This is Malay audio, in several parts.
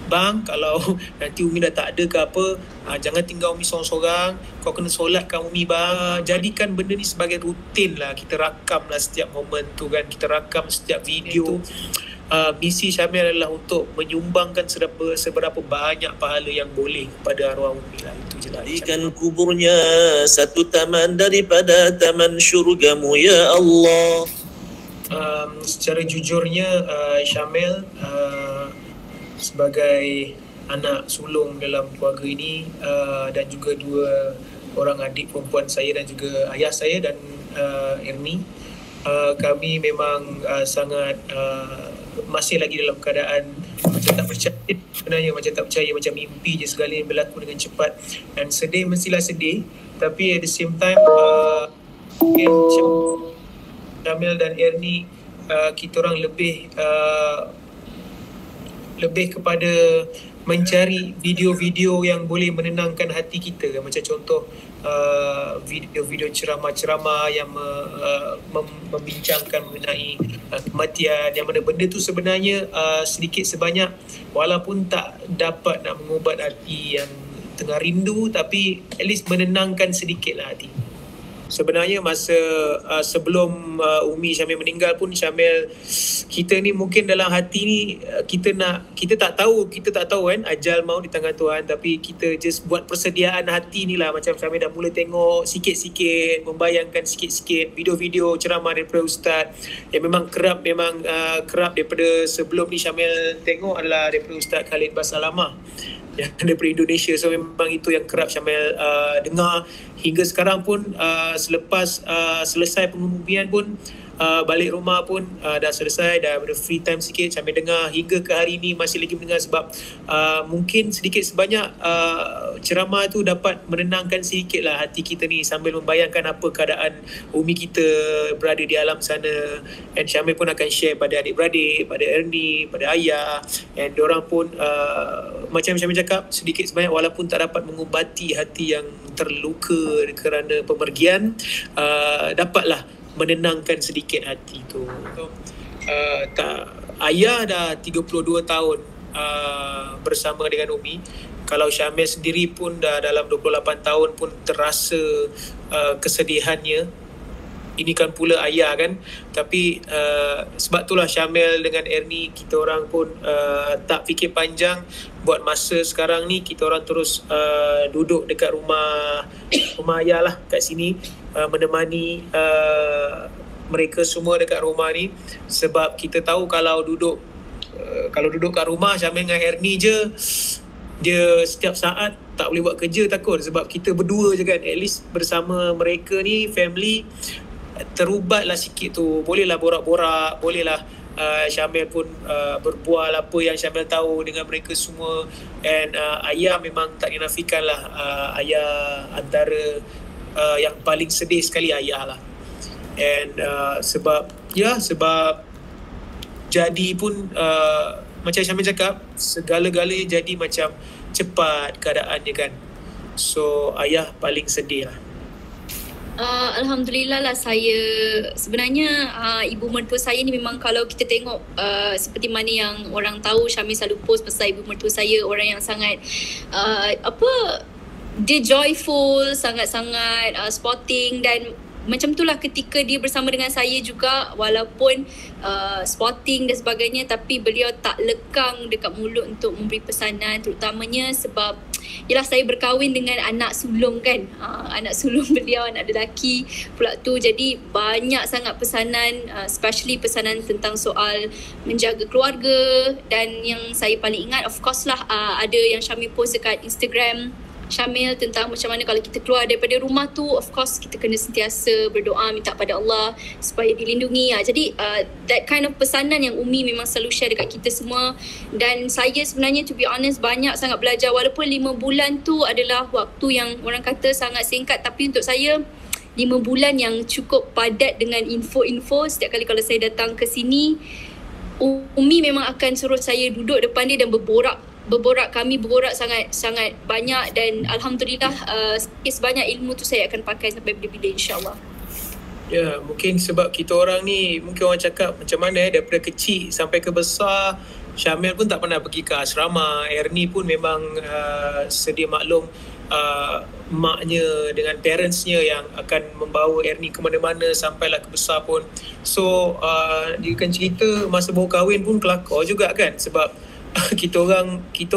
bang, kalau nanti Umi dah tak ada ke apa, jangan tinggal Umi seorang-seorang, kau kena solatkan Umi bang. Jadikan benda ni sebagai rutin lah, kita rakam lah setiap momen tu kan, kita rakam setiap video tu. Misi Syamil adalah untuk menyumbangkan seberapa banyak pahala yang boleh kepada arwah Umi lah. Itu je lah. Jadikan kuburnya satu taman daripada taman syurgamu ya Allah. Secara jujurnya Syamil sebagai anak sulung dalam keluarga ini dan juga dua orang adik perempuan saya dan juga ayah saya dan Ernie, kami memang sangat masih lagi dalam keadaan macam tak percaya, sebenarnya macam tak percaya, macam mimpi je segala yang berlaku dengan cepat, dan sedih mestilah sedih, tapi at the same time mungkin Syamil dan Ernie, kita orang lebih kepada mencari video-video yang boleh menenangkan hati kita, macam contoh video-video ceramah-ceramah yang membincangkan mengenai kematian, yang mana benda tu sebenarnya sedikit sebanyak walaupun tak dapat nak mengubat hati yang tengah rindu, tapi at least menenangkan sedikit lah hati. Sebenarnya masa sebelum Umi Syamil meninggal pun, Syamil, kita ni mungkin dalam hati ni kita tak tahu kan ajal mau di tangan Tuhan, tapi kita just buat persediaan hati ni lah. Macam Syamil dah mula tengok sikit-sikit, membayangkan sikit-sikit video-video ceramah daripada Ustaz yang memang kerap daripada sebelum ni Syamil tengok adalah daripada Ustaz Khalid Basalamah yang daripada Indonesia. So memang itu yang kerap Syamil dengar hingga sekarang pun. Selepas selesai pengumian pun, balik rumah pun dah selesai, dah ada free time sikit, Syamil dengar hingga ke hari ni masih lagi mendengar, sebab mungkin sedikit sebanyak ceramah tu dapat menenangkan sedikit lah hati kita ni, sambil membayangkan apa keadaan Umi kita berada di alam sana. And Syamil pun akan share pada adik-beradik, pada Ernie, pada ayah, and diorang pun macam Syamil cakap, sedikit sebanyak walaupun tak dapat mengubati hati yang terluka kerana pemergian, dapatlah menenangkan sedikit hati tu. Ayah dah 32 tahun bersama dengan Umi. Kalau Syamil sendiri pun dah dalam 28 tahun pun terasa kesedihannya. Ini kan pula ayah kan. Tapi sebab itulah Syamil dengan Ernie, kita orang pun tak fikir panjang. Buat masa sekarang ni kita orang terus duduk dekat rumah ayah lah kat sini, menemani mereka semua dekat rumah ni. Sebab kita tahu kalau duduk kat rumah Syamil dengan Ernie je, dia setiap saat tak boleh buat kerja, takut. Sebab kita berdua je kan, at least bersama mereka ni, family, terubatlah sikit tu. Bolehlah borak-borak, bolehlah Syamil pun berbual apa yang Syamil tahu dengan mereka semua. And ayah memang tak dinafikan lah, ayah antara yang paling sedih sekali ayah lah. And sebab jadi pun macam Syamil cakap, segala-galanya jadi macam cepat keadaannya kan. So ayah paling sedih lah. Alhamdulillah lah, saya sebenarnya ibu mertua saya ni memang, kalau kita tengok seperti mana yang orang tahu, Syamil selalu post pasal ibu mertua saya, orang yang sangat dia joyful, sangat-sangat sporting, dan macam itulah ketika dia bersama dengan saya juga, walaupun sporting dan sebagainya, tapi beliau tak lekang dekat mulut untuk memberi pesanan, terutamanya sebab ialah saya berkahwin dengan anak sulung kan, anak sulung beliau, anak lelaki pula tu. Jadi banyak sangat pesanan, especially pesanan tentang soal menjaga keluarga. Dan yang saya paling ingat, of course lah, ada yang Syamil post dekat Instagram Syamil tentang macam mana kalau kita keluar daripada rumah tu, of course kita kena sentiasa berdoa, minta pada Allah supaya dilindungi. Jadi that kind of pesanan yang Umi memang selalu share dekat kita semua. Dan saya sebenarnya, to be honest, banyak sangat belajar. Walaupun 5 bulan tu adalah waktu yang orang kata sangat singkat, tapi untuk saya 5 bulan yang cukup padat dengan info-info. Setiap kali kalau saya datang ke sini, Umi memang akan suruh saya duduk depan dia dan berborak sangat banyak. Dan Alhamdulillah, sebanyak ilmu tu saya akan pakai sampai bila-bila, insyaAllah. Ya, mungkin sebab kita orang ni, mungkin orang cakap macam mana daripada kecil sampai ke besar, Syamil pun tak pernah pergi ke asrama. Ernie pun memang sedia maklum maknya dengan parentsnya yang akan membawa Ernie ke mana-mana sampailah ke besar pun. So dia kan cerita masa baru kahwin pun kelakar juga kan, sebab kita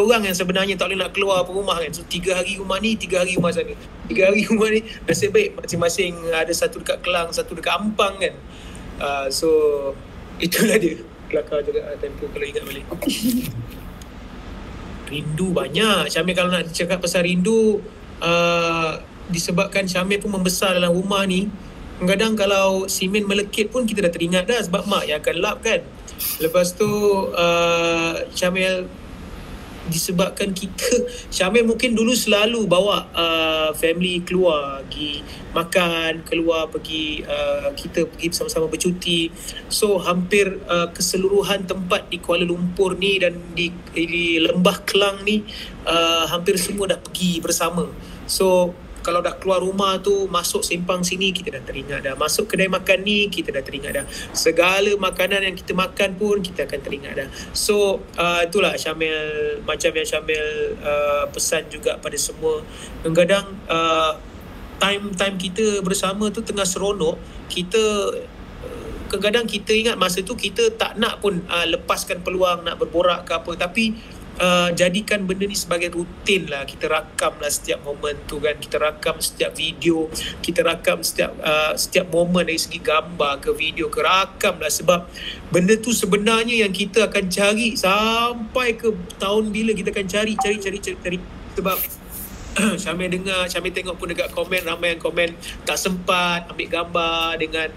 orang yang sebenarnya tak boleh nak keluar pun rumah kan. So 3 hari rumah ni, 3 hari rumah sana, 3 hari rumah ni. Nasib baik masing-masing ada satu dekat Kelang, satu dekat Ampang kan. So itulah dia. Kelakar juga tempoh kalau ingat balik. Rindu banyak. Syamil kalau nak cakap pasal rindu, disebabkan Syamil pun membesar dalam rumah ni, kadang-kadang kalau simen melekit pun kita dah teringat dah, sebab mak yang akan lap kan. Lepas tu Syamil, disebabkan Syamil mungkin dulu selalu bawa family keluar pergi makan, keluar pergi kita pergi sama-sama bercuti. So hampir keseluruhan tempat di Kuala Lumpur ni dan di Lembah Kelang ni hampir semua dah pergi bersama. So kalau dah keluar rumah tu, masuk simpang sini, kita dah teringat dah. Masuk kedai makan ni, kita dah teringat dah. Segala makanan yang kita makan pun, kita akan teringat dah. So, itulah Syamil, macam yang Syamil pesan juga pada semua. Kadang-kadang time kita bersama tu tengah seronok, kita kadang-kadang kita ingat masa tu kita tak nak pun lepaskan peluang nak berborak ke apa. Tapi jadikan benda ni sebagai rutin lah. Kita rakam lah setiap momen tu kan. Kita rakam setiap video, kita rakam setiap momen dari segi gambar ke video ke, rakam lah. Sebab benda tu sebenarnya yang kita akan cari sampai ke tahun bila kita akan cari. Sebab Syamil tengok pun dekat komen, ramai yang komen tak sempat ambil gambar dengan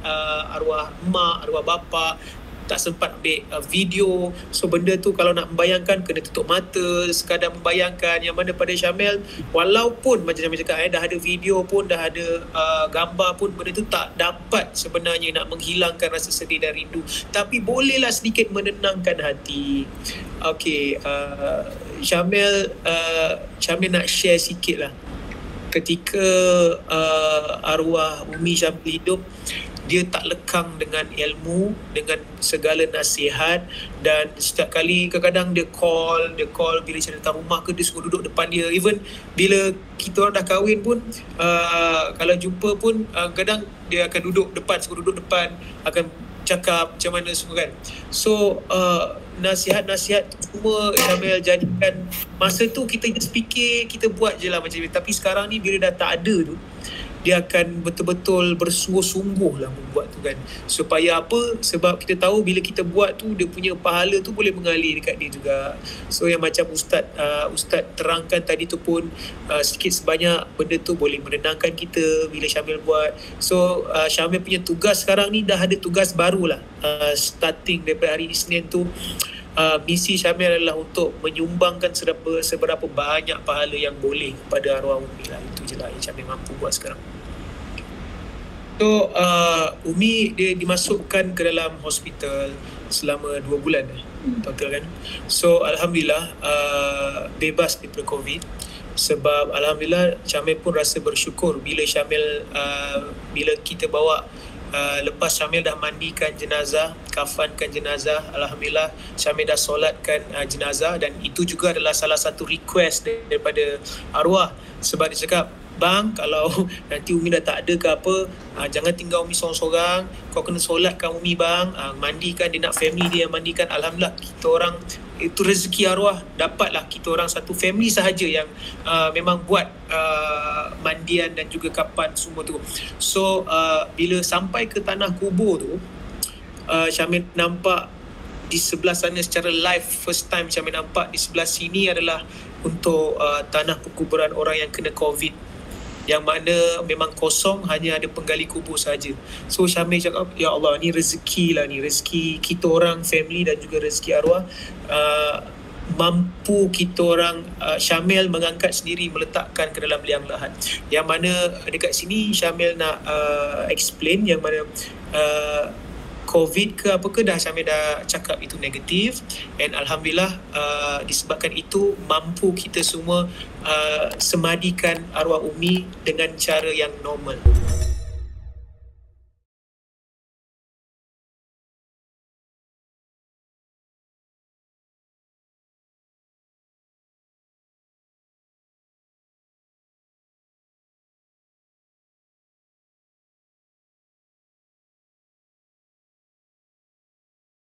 arwah mak, arwah bapa, tak sempat ambil video. So benda tu kalau nak membayangkan, kena tutup mata sekadar membayangkan. Yang mana pada Syamil, walaupun macam Syamil cakap dah ada video pun, dah ada gambar pun, benda tu tak dapat sebenarnya nak menghilangkan rasa sedih dan rindu. Tapi bolehlah sedikit menenangkan hati. Okay, Syamil nak share sikit lah. Ketika arwah Umi Syamil hidup, dia tak lekang dengan ilmu, dengan segala nasihat. Dan setiap kali kadang-kadang dia call bila saya datang rumah ke, dia suruh duduk depan dia. Even bila kita orang dah kahwin pun, kalau jumpa pun kadang dia akan duduk depan, suruh duduk depan, akan cakap macam mana semua kan. So nasihat-nasihat semua Syamil jadikan. Masa tu kita just fikir, kita buat je lah macam ni. Tapi sekarang ni bila dah tak ada tu, dia akan betul-betul bersungguh-sungguh lah membuat tu kan. Supaya apa? Sebab kita tahu bila kita buat tu, dia punya pahala tu boleh mengalir dekat dia juga. So yang macam Ustaz terangkan tadi tu pun, sikit sebanyak benda tu boleh menenangkan kita bila Syamil buat. So Syamil punya tugas sekarang ni dah ada tugas baru lah. Starting daripada hari Isnin tu, misi Syamil adalah untuk menyumbangkan seberapa banyak pahala yang boleh kepada arwah Umi lah. Itu je lah yang Syamil mampu buat sekarang. So Umi dia dimasukkan ke dalam hospital selama 2 bulan total kan. So Alhamdulillah bebas daripada COVID. Sebab Alhamdulillah Syamil pun rasa bersyukur bila kita bawa, lepas Syamil dah mandikan jenazah, kafankan jenazah, Alhamdulillah Syamil dah solatkan jenazah. Dan itu juga adalah salah satu request daripada arwah. Sebab dia cakap, bang, kalau nanti Umi dah tak ada ke apa, jangan tinggal Umi seorang-seorang, kau kena solatkan Umi bang, mandikan. Dia nak family dia yang mandikan. Alhamdulillah kita orang, itu rezeki arwah, dapatlah kita orang satu family sahaja yang memang buat mandian dan juga kapan semua tu. So bila sampai ke tanah kubur tu, Syamil nampak di sebelah sana secara live, first time Syamil nampak di sebelah sini adalah untuk tanah perkuburan orang yang kena COVID, yang mana memang kosong, hanya ada penggali kubur saja. So Syamil cakap, ya Allah, ni rezeki lah ni, rezeki kita orang family dan juga rezeki arwah. Mampu kita orang, Syamil mengangkat sendiri, meletakkan ke dalam liang lahat. Yang mana dekat sini Syamil nak explain yang mana COVID ke apa ke dah Syamil dah cakap itu negatif. And Alhamdulillah disebabkan itu mampu kita semua semadikan arwah Umi dengan cara yang normal.